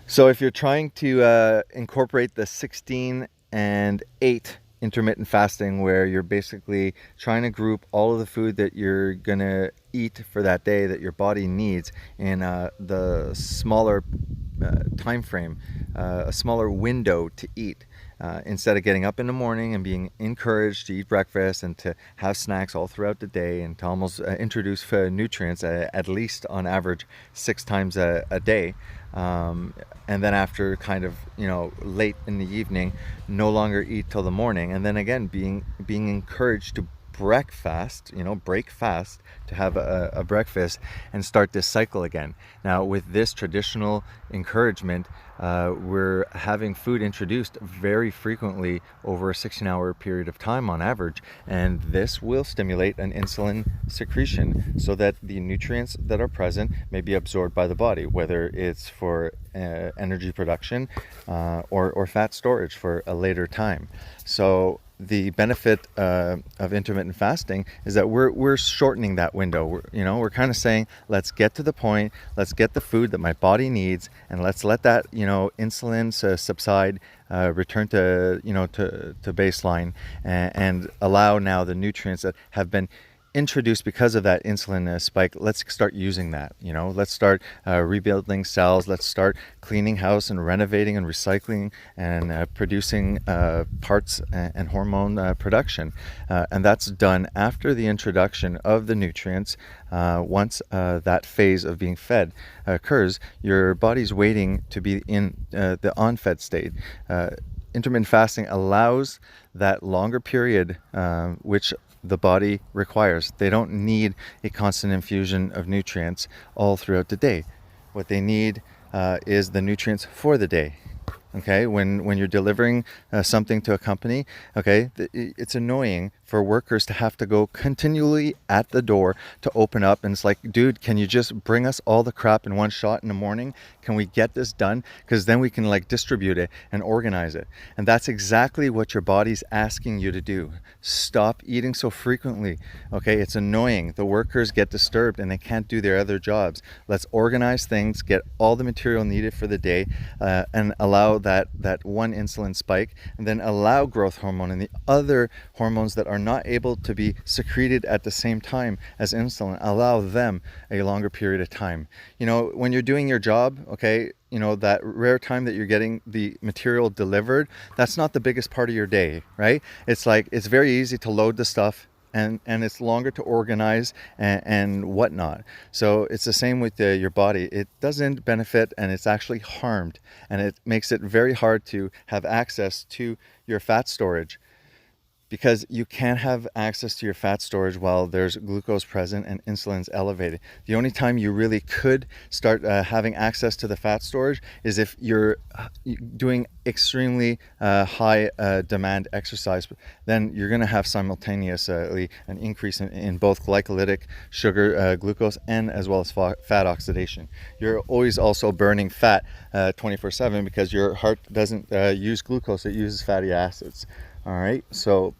So if you're trying to incorporate the 16 and 8 intermittent fasting, where you're basically trying to group all of the food that you're gonna eat for that day that your body needs in the smaller time frame, a smaller window to eat. Instead of getting up in the morning and being encouraged to eat breakfast and to have snacks all throughout the day and to almost introduce nutrients at least on average 6 times a day, and then after kind of late in the evening no longer eat till the morning, and then again being encouraged to break fast, to have a breakfast and start this cycle again. Now, with this traditional encouragement, we're having food introduced very frequently over a 16-hour period of time on average, and this will stimulate an insulin secretion so that the nutrients that are present may be absorbed by the body, whether it's for energy production or fat storage for a later time. So the benefit of intermittent fasting is that we're shortening that window. We're kind of saying, let's get to the point, let's get the food that my body needs, and let's let that insulin subside, return to baseline, and allow now the nutrients that have been introduced because of that insulin spike. Let's start using that. Let's start rebuilding cells. Let's start cleaning house and renovating and recycling and producing parts and hormone production. And that's done after the introduction of the nutrients. Once that phase of being fed occurs, your body's waiting to be in the on-fed state. Intermittent fasting allows that longer period, which the body requires. They don't need a constant infusion of nutrients all throughout the day. What they need is the nutrients for the day. Okay, when you're delivering something to a company, okay, it's annoying for workers to have to go continually at the door to open up, and it's like, dude, can you just bring us all the crap in one shot in the morning? Can we get this done? Because then we can distribute it and organize it. And that's exactly what your body's asking you to do. Stop eating so frequently. Okay, it's annoying. The workers get disturbed and they can't do their other jobs. Let's organize things, get all the material needed for the day, and allow that one insulin spike, and then allow growth hormone and the other hormones that are not able to be secreted at the same time as insulin, allow them a longer period of time. When you're doing your job, okay, that rare time that you're getting the material delivered, that's not the biggest part of your day, right? It's very easy to load the stuff, and it's longer to organize and whatnot. So it's the same with your body. It doesn't benefit, and it's actually harmed, and it makes it very hard to have access to your fat storage, because you can't have access to your fat storage while there's glucose present and insulin's elevated. The only time you really could start having access to the fat storage is if you're doing extremely high demand exercise. Then you're going to have simultaneously an increase in both glycolytic sugar, glucose, and as well as fat oxidation. You're always also burning fat 24/7 because your heart doesn't use glucose, it uses fatty acids. All right, so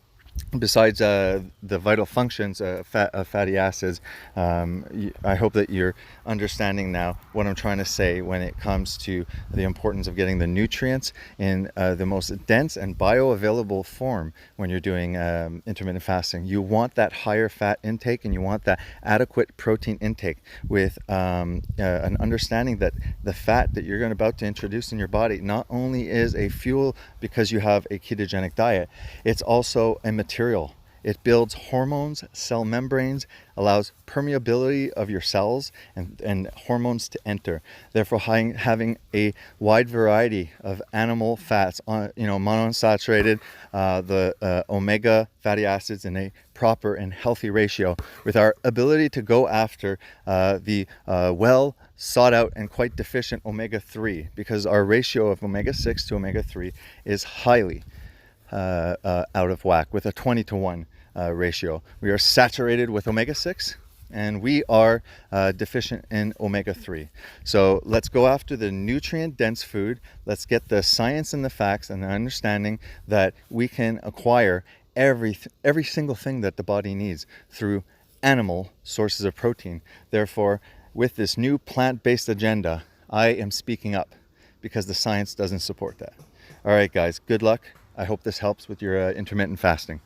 besides the vital functions of fatty acids, I hope that you're understanding now what I'm trying to say when it comes to the importance of getting the nutrients in the most dense and bioavailable form when you're doing intermittent fasting. You want that higher fat intake, and you want that adequate protein intake with an understanding that the fat that you're about to introduce in your body not only is a fuel because you have a ketogenic diet, it's also a material. It builds hormones, cell membranes, allows permeability of your cells and hormones to enter. Therefore, having a wide variety of animal fats, monounsaturated, the omega fatty acids in a proper and healthy ratio, with our ability to go after the well sought out and quite deficient omega-3, because our ratio of omega-6 to omega-3 is highly out of whack, with a 20-to-1 ratio. We are saturated with omega-6, and we are deficient in omega-3. So let's go after the nutrient-dense food. Let's get the science and the facts and the understanding that we can acquire every single thing that the body needs through animal sources of protein. Therefore, with this new plant-based agenda, I am speaking up. because the science doesn't support that. All right, guys, good luck. I hope this helps with your intermittent fasting.